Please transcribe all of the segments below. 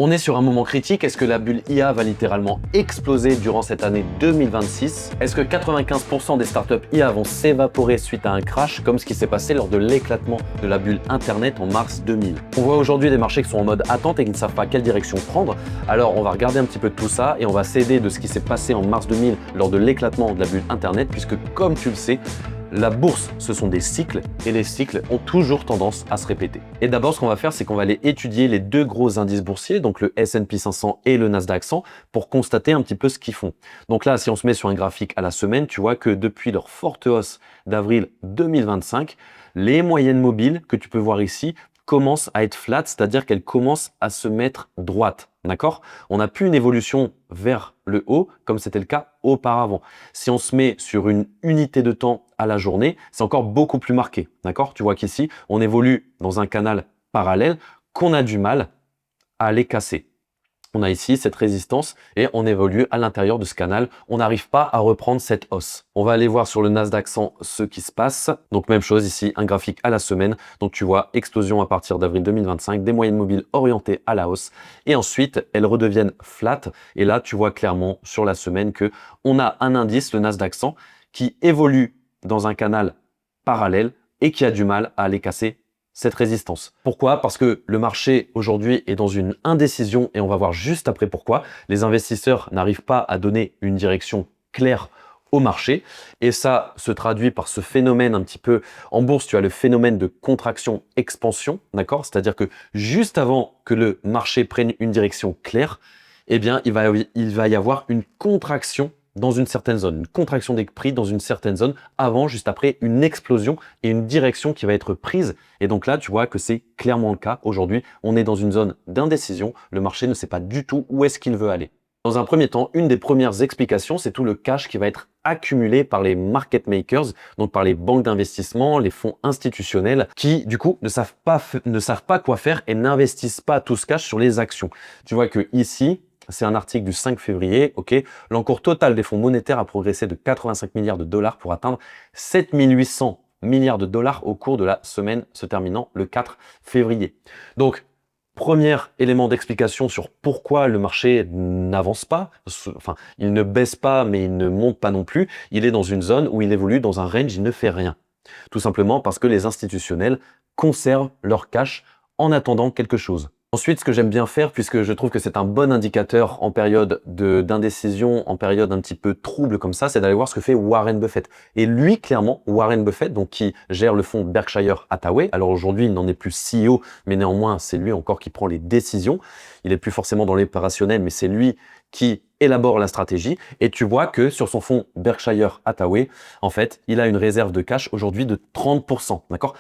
On est sur un moment critique. Est-ce que la bulle IA va littéralement exploser durant cette année 2026? Est-ce que 95% des startups IA vont s'évaporer suite à un crash, comme ce qui s'est passé lors de l'éclatement de la bulle Internet en mars 2000? On voit aujourd'hui des marchés qui sont en mode attente et qui ne savent pas quelle direction prendre. Alors on va regarder un petit peu de tout ça et on va s'aider de ce qui s'est passé en mars 2000 lors de l'éclatement de la bulle Internet, puisque comme tu le sais, la bourse, ce sont des cycles et les cycles ont toujours tendance à se répéter. Et d'abord, ce qu'on va faire, c'est qu'on va aller étudier les deux gros indices boursiers, donc le S&P 500 et le Nasdaq 100, pour constater un petit peu ce qu'ils font. Donc là, si on se met sur un graphique à la semaine, tu vois que depuis leur forte hausse d'avril 2025, les moyennes mobiles que tu peux voir ici commencent à être flat, c'est-à-dire qu'elles commencent à se mettre droites. D'accord? On n'a plus une évolution vers le haut comme c'était le cas auparavant. Si on se met sur une unité de temps à la journée, c'est encore beaucoup plus marqué. D'accord? Tu vois qu'ici, on évolue dans un canal parallèle qu'on a du mal à aller casser. On a ici cette résistance et on évolue à l'intérieur de ce canal. On n'arrive pas à reprendre cette hausse. On va aller voir sur le Nasdaq 100 ce qui se passe. Donc même chose ici, un graphique à la semaine. Donc tu vois, explosion à partir d'avril 2025, des moyennes mobiles orientées à la hausse. Et ensuite, elles redeviennent flat. Et là, tu vois clairement sur la semaine que on a un indice, le Nasdaq 100, qui évolue dans un canal parallèle et qui a du mal à aller casser cette résistance. Pourquoi? Parce que le marché aujourd'hui est dans une indécision et on va voir juste après pourquoi. Les investisseurs n'arrivent pas à donner une direction claire au marché et ça se traduit par ce phénomène un petit peu en bourse. Tu as le phénomène de contraction-expansion, d'accord? C'est-à-dire que juste avant que le marché prenne une direction claire, eh bien, il va y avoir une contraction dans une certaine zone, une contraction des prix dans une certaine zone, avant, juste après, une explosion et une direction qui va être prise. Et donc là, tu vois que c'est clairement le cas. Aujourd'hui, on est dans une zone d'indécision. Le marché ne sait pas du tout où est-ce qu'il veut aller. Dans un premier temps, une des premières explications, c'est tout le cash qui va être accumulé par les market makers, donc par les banques d'investissement, les fonds institutionnels, qui du coup ne savent pas quoi faire et n'investissent pas tout ce cash sur les actions. Tu vois que ici, c'est un article du 5 février, ok. L'encours total des fonds monétaires a progressé de 85 milliards de dollars pour atteindre 7 800 milliards de dollars au cours de la semaine se terminant le 4 février. Donc, premier élément d'explication sur pourquoi le marché n'avance pas, enfin, il ne baisse pas, mais il ne monte pas non plus. Il est dans une zone où il évolue dans un range, il ne fait rien. Tout simplement parce que les institutionnels conservent leur cash en attendant quelque chose. Ensuite, ce que j'aime bien faire, puisque je trouve que c'est un bon indicateur en période d'indécision, en période un petit peu trouble comme ça, c'est d'aller voir ce que fait Warren Buffett. Et lui, clairement, Warren Buffett, donc qui gère le fonds Berkshire Hathaway, alors aujourd'hui, il n'en est plus CEO, mais néanmoins, c'est lui encore qui prend les décisions. Il n'est plus forcément dans l'opérationnel, mais c'est lui qui élabore la stratégie. Et tu vois que sur son fonds Berkshire Hathaway, en fait, il a une réserve de cash aujourd'hui de 30%. D'accord?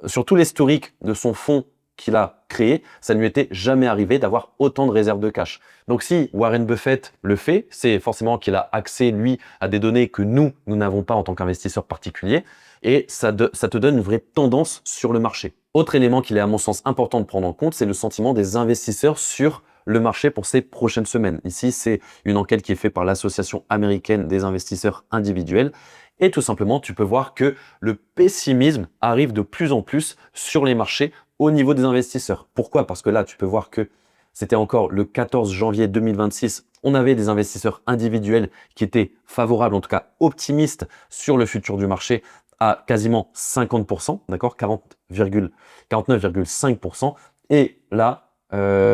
Sur tout l'historique de son fonds qu'il a créé, ça ne lui était jamais arrivé d'avoir autant de réserves de cash. Donc si Warren Buffett le fait, c'est forcément qu'il a accès, lui, à des données que nous n'avons pas en tant qu'investisseurs particuliers, et ça te donne une vraie tendance sur le marché. Autre élément qu'il est à mon sens important de prendre en compte, c'est le sentiment des investisseurs sur le marché pour ces prochaines semaines. Ici, c'est une enquête qui est faite par l'Association américaine des investisseurs individuels. Et tout simplement, tu peux voir que le pessimisme arrive de plus en plus sur les marchés au niveau des investisseurs. Pourquoi? Parce que là, tu peux voir que c'était encore le 14 janvier 2026. On avait des investisseurs individuels qui étaient favorables, en tout cas optimistes sur le futur du marché à quasiment 50%, d'accord, 49,5%. Et là,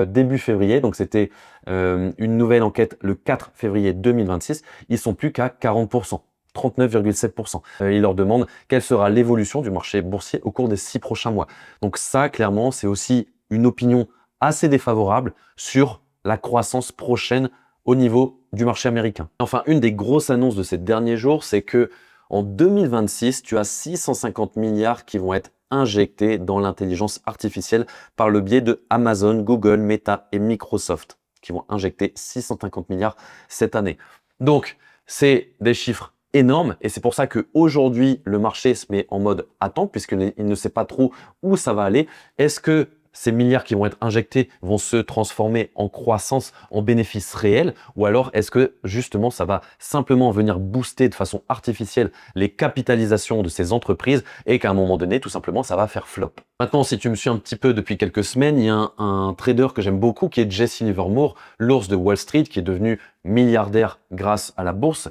début février, donc c'était une nouvelle enquête le 4 février 2026, ils sont plus qu'à 40%. 39,7%. Il leur demande quelle sera l'évolution du marché boursier au cours des 6 prochains mois. Donc ça, clairement, c'est aussi une opinion assez défavorable sur la croissance prochaine au niveau du marché américain. Enfin, une des grosses annonces de ces derniers jours, c'est que en 2026, tu as 650 milliards qui vont être injectés dans l'intelligence artificielle par le biais de Amazon, Google, Meta et Microsoft, qui vont injecter 650 milliards cette année. Donc, c'est des chiffres énorme et c'est pour ça qu'aujourd'hui le marché se met en mode attente puisqu'il ne sait pas trop où ça va aller. Est-ce que ces milliards qui vont être injectés vont se transformer en croissance, en bénéfices réels? Ou alors est-ce que justement ça va simplement venir booster de façon artificielle les capitalisations de ces entreprises et qu'à un moment donné, tout simplement, ça va faire flop? Maintenant, si tu me suis un petit peu depuis quelques semaines, il y a un trader que j'aime beaucoup qui est Jesse Livermore, l'ours de Wall Street, qui est devenu milliardaire grâce à la bourse.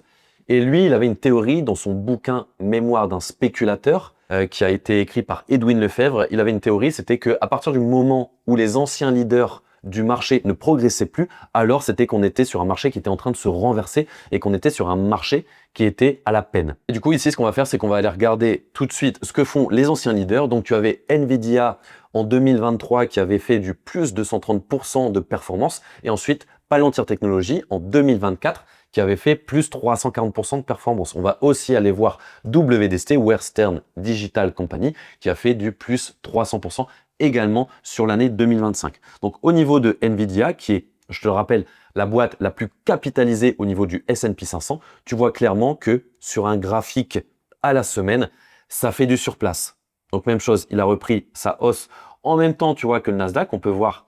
Et lui, il avait une théorie dans son bouquin Mémoire d'un spéculateur, qui a été écrit par Edwin Lefebvre. Il avait une théorie, c'était qu'à partir du moment où les anciens leaders du marché ne progressaient plus, alors c'était qu'on était sur un marché qui était en train de se renverser et qu'on était sur un marché qui était à la peine. Et du coup, ici, ce qu'on va faire, c'est qu'on va aller regarder tout de suite ce que font les anciens leaders. Donc, tu avais Nvidia en 2023 qui avait fait du plus de 130% de performance, et ensuite Palantir Technologies en 2024 qui avait fait plus 340% de performance. On va aussi aller voir WDST, Western Digital Company, qui a fait du plus 300% également sur l'année 2025. Donc au niveau de Nvidia, qui est, je te le rappelle, la boîte la plus capitalisée au niveau du S&P 500, tu vois clairement que sur un graphique à la semaine, ça fait du surplace. Donc même chose, il a repris sa hausse. En même temps, tu vois que le Nasdaq, on peut voir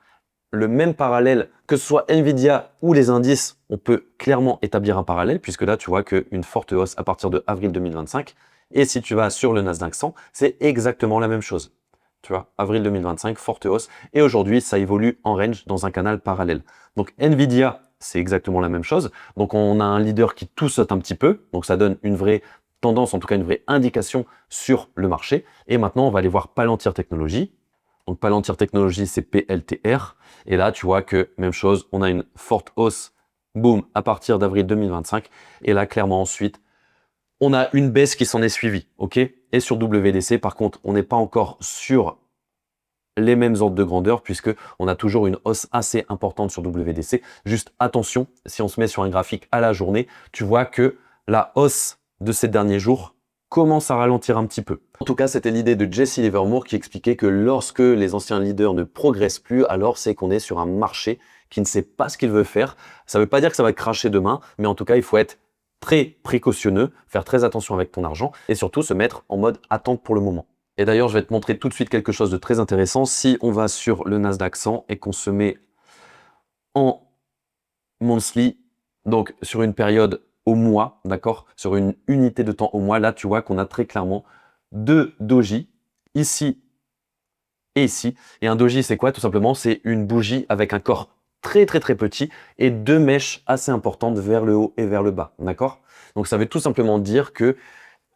le même parallèle, que ce soit Nvidia ou les indices, on peut clairement établir un parallèle, puisque là, tu vois qu'une forte hausse à partir de avril 2025. Et si tu vas sur le Nasdaq 100, c'est exactement la même chose. Tu vois, avril 2025, forte hausse. Et aujourd'hui, ça évolue en range dans un canal parallèle. Donc Nvidia, c'est exactement la même chose. Donc on a un leader qui tout saute un petit peu. Donc ça donne une vraie tendance, en tout cas une vraie indication sur le marché. Et maintenant, on va aller voir Palantir Technologies. Donc Palantir Technologies, c'est PLTR. Et là, tu vois que même chose, on a une forte hausse, boum, à partir d'avril 2025. Et là, clairement, ensuite, on a une baisse qui s'en est suivie, ok? Et sur WDC, par contre, on n'est pas encore sur les mêmes ordres de grandeur puisque on a toujours une hausse assez importante sur WDC. Juste attention, si on se met sur un graphique à la journée, tu vois que la hausse de ces derniers jours commence à ralentir un petit peu. En tout cas, c'était l'idée de Jesse Livermore qui expliquait que lorsque les anciens leaders ne progressent plus, alors c'est qu'on est sur un marché qui ne sait pas ce qu'il veut faire. Ça ne veut pas dire que ça va cracher demain, mais en tout cas, il faut être très précautionneux, faire très attention avec ton argent et surtout se mettre en mode attente pour le moment. Et d'ailleurs, je vais te montrer tout de suite quelque chose de très intéressant. Si on va sur le Nasdaq 100 et qu'on se met en monthly, donc sur une période au mois, d'accord, sur une unité de temps au mois, là, tu vois qu'on a très clairement deux doji, ici et ici. Et un doji, c'est quoi? Tout simplement, c'est une bougie avec un corps très petit et deux mèches assez importantes vers le haut et vers le bas, d'accord? Donc ça veut tout simplement dire que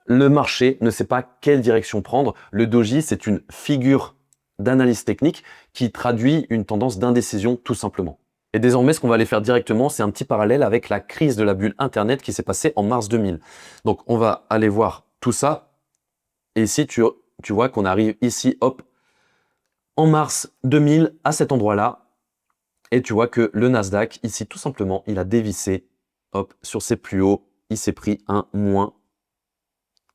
le marché ne sait pas quelle direction prendre. Le doji, c'est une figure d'analyse technique qui traduit une tendance d'indécision tout simplement. Et désormais, ce qu'on va aller faire directement, c'est un petit parallèle avec la crise de la bulle Internet qui s'est passée en mars 2000. Donc, on va aller voir tout ça. Et ici, tu vois qu'on arrive ici, hop, en mars 2000, à cet endroit-là. Et tu vois que le Nasdaq, ici, tout simplement, il a dévissé, hop, sur ses plus hauts. Il s'est pris un moins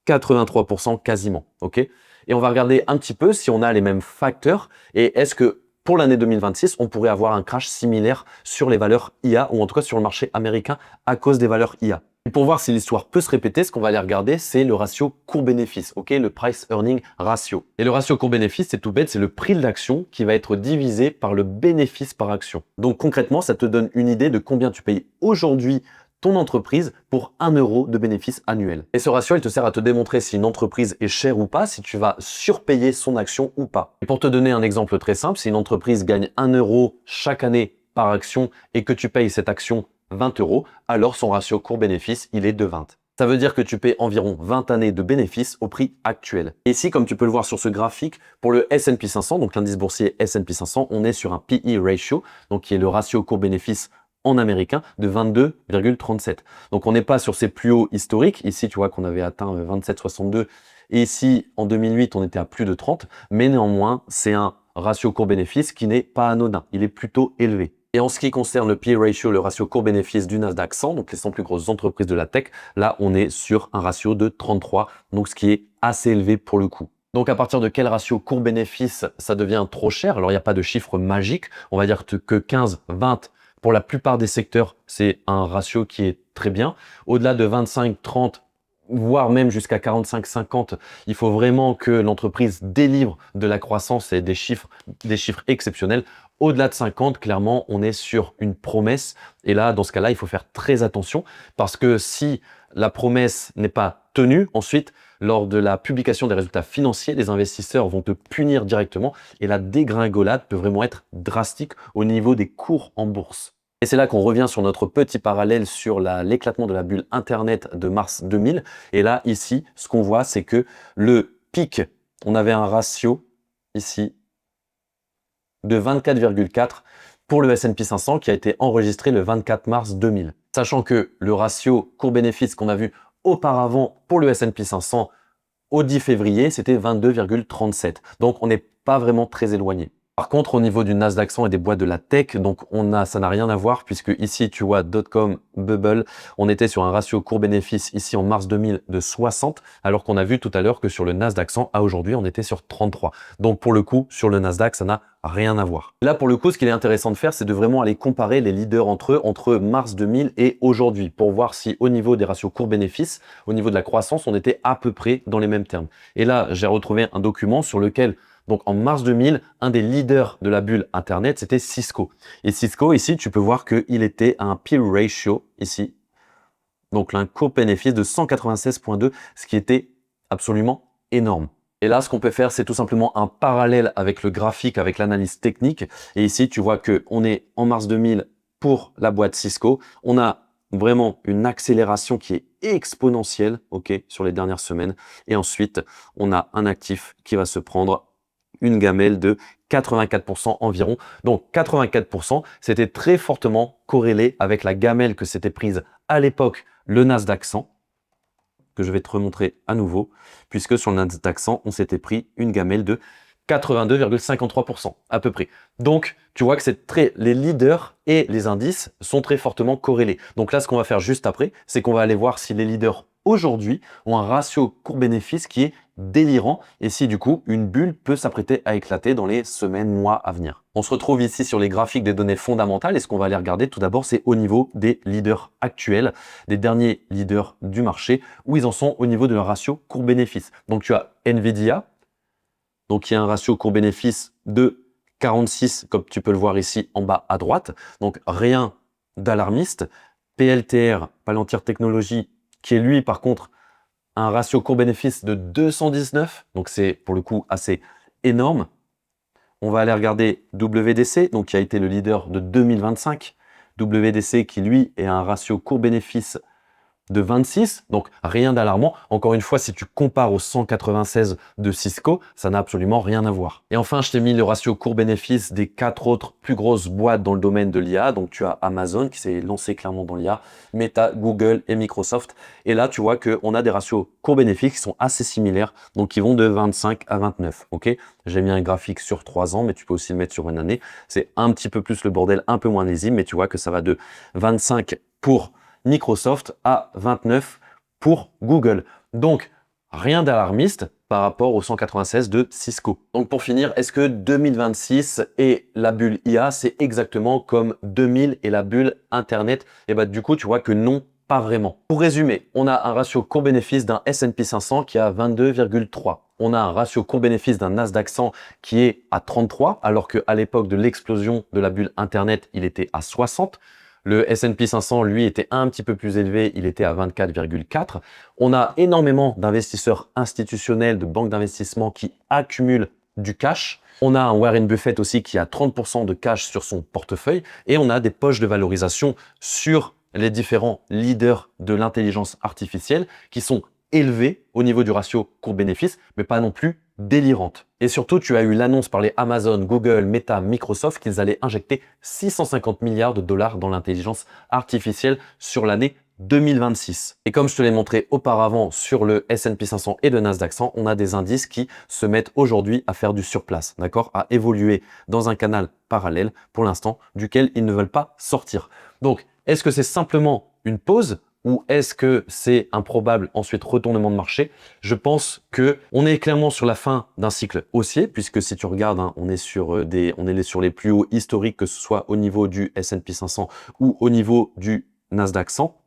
83% quasiment, ok? Et on va regarder un petit peu si on a les mêmes facteurs et est-ce que pour l'année 2026, on pourrait avoir un crash similaire sur les valeurs IA ou en tout cas sur le marché américain à cause des valeurs IA. Et pour voir si l'histoire peut se répéter, ce qu'on va aller regarder, c'est le ratio court-bénéfice, ok? Le Price Earning Ratio. Et le ratio court-bénéfice, c'est tout bête, c'est le prix de l'action qui va être divisé par le bénéfice par action. Donc concrètement, ça te donne une idée de combien tu payes aujourd'hui ton entreprise pour 1 euro de bénéfice annuel. Et ce ratio, il te sert à te démontrer si une entreprise est chère ou pas, si tu vas surpayer son action ou pas. Et pour te donner un exemple très simple, si une entreprise gagne 1 euro chaque année par action et que tu payes cette action 20 euros, alors son ratio court-bénéfice, il est de 20. Ça veut dire que tu paies environ 20 années de bénéfices au prix actuel. Et ici, comme tu peux le voir sur ce graphique, pour le S&P 500, donc l'indice boursier S&P 500, on est sur un PE ratio, donc qui est le ratio court-bénéfice en américain de 22,37. Donc on n'est pas sur ses plus hauts historiques. Ici, tu vois qu'on avait atteint 27,62 et ici, en 2008, on était à plus de 30. Mais néanmoins, c'est un ratio court-bénéfice qui n'est pas anodin. Il est plutôt élevé. Et en ce qui concerne le PE ratio, le ratio court-bénéfice du Nasdaq 100, donc les 100 plus grosses entreprises de la tech, là, on est sur un ratio de 33, donc ce qui est assez élevé pour le coup. Donc à partir de quel ratio court-bénéfice ça devient trop cher? Alors il n'y a pas de chiffre magique, on va dire que 15, 20, pour la plupart des secteurs, c'est un ratio qui est très bien. Au-delà de 25, 30, voire même jusqu'à 45-50, il faut vraiment que l'entreprise délivre de la croissance et des chiffres exceptionnels. Au-delà de 50, clairement, on est sur une promesse. Et là, dans ce cas-là, il faut faire très attention parce que si la promesse n'est pas tenue, ensuite, lors de la publication des résultats financiers, les investisseurs vont te punir directement et la dégringolade peut vraiment être drastique au niveau des cours en bourse. Et c'est là qu'on revient sur notre petit parallèle sur l'éclatement de la bulle Internet de mars 2000. Et là, ici, ce qu'on voit, c'est que le pic, on avait un ratio ici de 24,4 pour le S&P 500 qui a été enregistré le 24 mars 2000. Sachant que le ratio court-bénéfice qu'on a vu auparavant pour le S&P 500 au 10 février, c'était 22,37. Donc, on n'est pas vraiment très éloigné. Par contre, au niveau du Nasdaq 100 et des boîtes de la tech, donc ça n'a rien à voir puisque ici, tu vois, dot-com bubble, on était sur un ratio court-bénéfice ici en mars 2000 de 60, alors qu'on a vu tout à l'heure que sur le Nasdaq 100, à aujourd'hui, on était sur 33. Donc, pour le coup, sur le Nasdaq, ça n'a rien à voir. Là, pour le coup, ce qu'il est intéressant de faire, c'est de vraiment aller comparer les leaders entre eux, entre mars 2000 et aujourd'hui, pour voir si au niveau des ratios court-bénéfice, au niveau de la croissance, on était à peu près dans les mêmes termes. Et là, j'ai retrouvé un document sur lequel donc en mars 2000, un des leaders de la bulle Internet, c'était Cisco. Et Cisco, ici, tu peux voir qu'il était à un P/E ratio, ici, donc un court-bénéfice de 196,2, ce qui était absolument énorme. Et là, ce qu'on peut faire, c'est tout simplement un parallèle avec le graphique, avec l'analyse technique. Et ici, tu vois qu'on est en mars 2000 pour la boîte Cisco. On a vraiment une accélération qui est exponentielle, ok, sur les dernières semaines. Et ensuite, on a un actif qui va se prendre une gamelle de 84% environ. Donc 84%, c'était très fortement corrélé avec la gamelle que s'était prise à l'époque le Nasdaq 100, que je vais te remontrer à nouveau, puisque sur le Nasdaq 100, on s'était pris une gamelle de 82,53% à peu près. Donc, tu vois que les leaders et les indices sont très fortement corrélés. Donc là, ce qu'on va faire juste après, c'est qu'on va aller voir si les leaders aujourd'hui ont un ratio court-bénéfice qui est délirant et si du coup, une bulle peut s'apprêter à éclater dans les semaines, mois à venir. On se retrouve ici sur les graphiques des données fondamentales et ce qu'on va aller regarder tout d'abord, c'est au niveau des leaders actuels, des derniers leaders du marché, où ils en sont au niveau de leur ratio court-bénéfice. Donc, tu as Nvidia, donc il y a un ratio court-bénéfice de 46, comme tu peux le voir ici en bas à droite. Donc rien d'alarmiste. PLTR, Palantir Technologies, qui est lui par contre un ratio court-bénéfice de 219. Donc c'est pour le coup assez énorme. On va aller regarder WDC, donc qui a été le leader de 2025. WDC qui lui est un ratio court-bénéfice de 26, donc rien d'alarmant. Encore une fois, si tu compares au 196 de Cisco, ça n'a absolument rien à voir. Et enfin, je t'ai mis le ratio court-bénéfice des 4 autres plus grosses boîtes dans le domaine de l'IA. Donc, tu as Amazon qui s'est lancé clairement dans l'IA, Meta, Google et Microsoft. Et là, tu vois qu'on a des ratios court-bénéfices qui sont assez similaires, donc qui vont de 25 à 29. Ok, j'ai mis un graphique sur 3 ans, mais tu peux aussi le mettre sur une année. C'est un petit peu plus le bordel, un peu moins lisible, mais tu vois que ça va de 25 pour Microsoft à 29 pour Google. Donc, rien d'alarmiste par rapport au 196 de Cisco. Donc, pour finir, est-ce que 2026 et la bulle IA, c'est exactement comme 2000 et la bulle Internet? Et bah, du coup, tu vois que non, pas vraiment. Pour résumer, on a un ratio court-bénéfice d'un S&P 500 qui est à 22,3. On a un ratio court-bénéfice d'un Nasdaq 100 qui est à 33, alors qu'à l'époque de l'explosion de la bulle Internet, il était à 60. Le S&P 500, lui, était un petit peu plus élevé, il était à 24,4. On a énormément d'investisseurs institutionnels, de banques d'investissement qui accumulent du cash. On a un Warren Buffett aussi qui a 30% de cash sur son portefeuille et on a des poches de valorisation sur les différents leaders de l'intelligence artificielle qui sont élevés au niveau du ratio court-bénéfice, mais pas non plus délirante. Et surtout, tu as eu l'annonce par les Amazon, Google, Meta, Microsoft qu'ils allaient injecter 650 milliards de dollars dans l'intelligence artificielle sur l'année 2026. Et comme je te l'ai montré auparavant sur le S&P 500 et le Nasdaq 100, on a des indices qui se mettent aujourd'hui à faire du surplace, d'accord, à évoluer dans un canal parallèle pour l'instant duquel ils ne veulent pas sortir. Donc, est-ce que c'est simplement une pause ou est-ce que c'est un probable ensuite retournement de marché? Je pense que on est clairement sur la fin d'un cycle haussier, puisque si tu regardes, hein, on est sur les plus hauts historiques, que ce soit au niveau du S&P 500 ou au niveau du Nasdaq 100.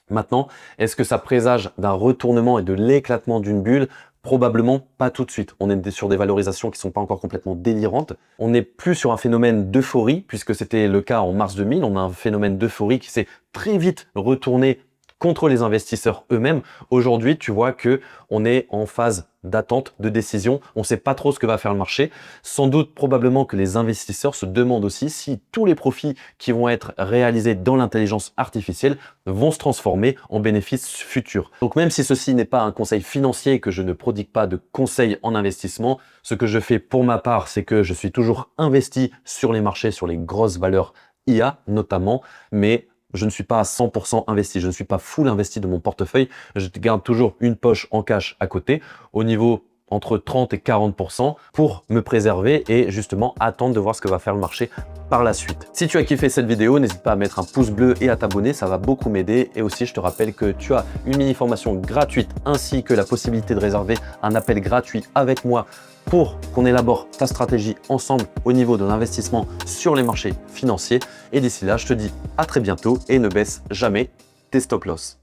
Maintenant, est-ce que ça présage d'un retournement et de l'éclatement d'une bulle? Probablement pas tout de suite. On est sur des valorisations qui ne sont pas encore complètement délirantes. On n'est plus sur un phénomène d'euphorie, puisque c'était le cas en mars 2000. On a un phénomène d'euphorie qui s'est très vite retourné contre les investisseurs eux-mêmes. Aujourd'hui, tu vois que on est en phase d'attente, de décision. On ne sait pas trop ce que va faire le marché. Sans doute, probablement que les investisseurs se demandent aussi si tous les profits qui vont être réalisés dans l'intelligence artificielle vont se transformer en bénéfices futurs. Donc même si ceci n'est pas un conseil financier et que je ne prodigue pas de conseils en investissement, ce que je fais pour ma part, c'est que je suis toujours investi sur les marchés, sur les grosses valeurs IA notamment, mais je ne suis pas à 100% investi, je ne suis pas full investi de mon portefeuille, je garde toujours une poche en cash à côté, au niveau entre 30 et 40% pour me préserver et justement attendre de voir ce que va faire le marché par la suite. Si tu as kiffé cette vidéo, n'hésite pas à mettre un pouce bleu et à t'abonner, ça va beaucoup m'aider. Et aussi, je te rappelle que tu as une mini-formation gratuite ainsi que la possibilité de réserver un appel gratuit avec moi pour qu'on élabore ta stratégie ensemble au niveau de l'investissement sur les marchés financiers. Et d'ici là, je te dis à très bientôt et ne baisse jamais tes stop-loss.